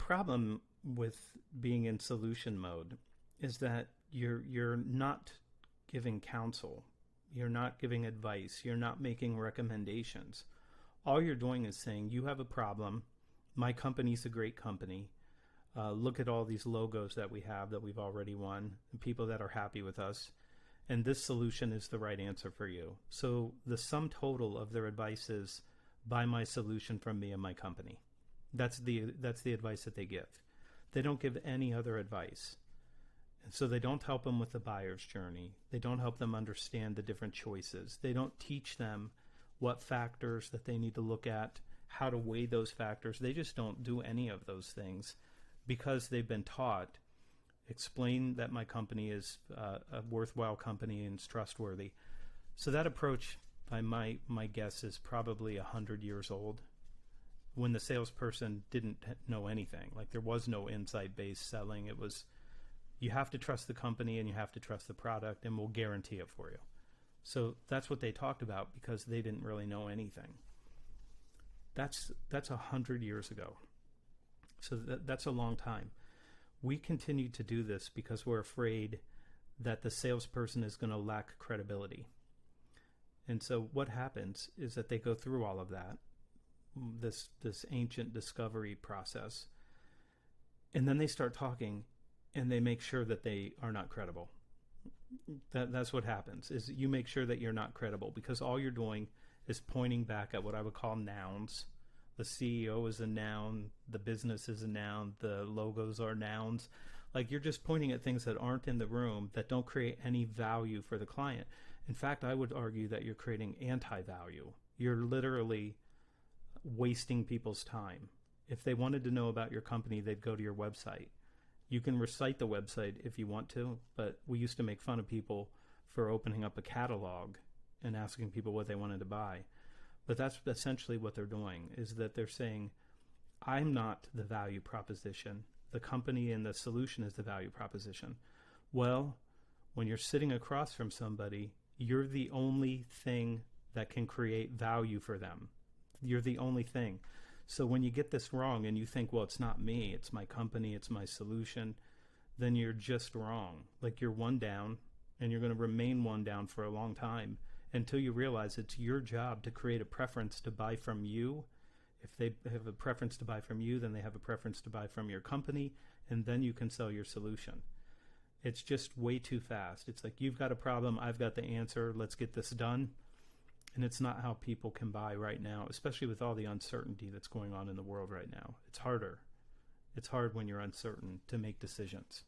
problem with being in solution mode is that you're not giving counsel, you're not giving advice, you're not making recommendations. All you're doing is saying, you have a problem, my company's a great company, look at all these logos that we have that we've already won, and people that are happy with us, and this solution is the right answer for you. So the sum total of their advice is, buy my solution from me and my company. That's the advice that they give. They don't give any other advice. And so they don't help them with the buyer's journey. They don't help them understand the different choices. They don't teach them what factors that they need to look at, how to weigh those factors. They just don't do any of those things because they've been taught, explain that my company is a worthwhile company and is trustworthy. So that approach, by my guess, is probably 100 years old, when the salesperson didn't know anything. Like, there was no insight-based selling. It was, you have to trust the company and you have to trust the product, and we'll guarantee it for you. So that's what they talked about because they didn't really know anything. That's 100 years ago. So that's a long time. We continue to do this because we're afraid that the salesperson is going to lack credibility. And so what happens is that they go through all of that, this ancient discovery process, and then they start talking and they make sure that they are not credible. That's what happens, is you make sure that you're not credible because all you're doing is pointing back at what I would call nouns. The CEO is a noun, the business is a noun, the logos are nouns. Like, you're just pointing at things that aren't in the room, that don't create any value for the client. In fact, I would argue that you're creating anti-value. You're literally wasting people's time. If they wanted to know about your company, they'd go to your website. You can recite the website if you want to, but we used to make fun of people for opening up a catalog and asking people what they wanted to buy. But that's essentially what they're doing, is that they're saying, I'm not the value proposition. The company and the solution is the value proposition. Well, when you're sitting across from somebody, you're the only thing that can create value for them. You're the only thing. So when you get this wrong and you think, well, it's not me, it's my company, it's my solution, then you're just wrong. Like, you're one down, and you're going to remain one down for a long time until you realize it's your job to create a preference to buy from you. If they have a preference to buy from you, then they have a preference to buy from your company, and then you can sell your solution. It's just way too fast. It's like, you've got a problem, I've got the answer, let's get this done. And it's not how people can buy right now, especially with all the uncertainty that's going on in the world right now. It's harder. It's hard when you're uncertain to make decisions.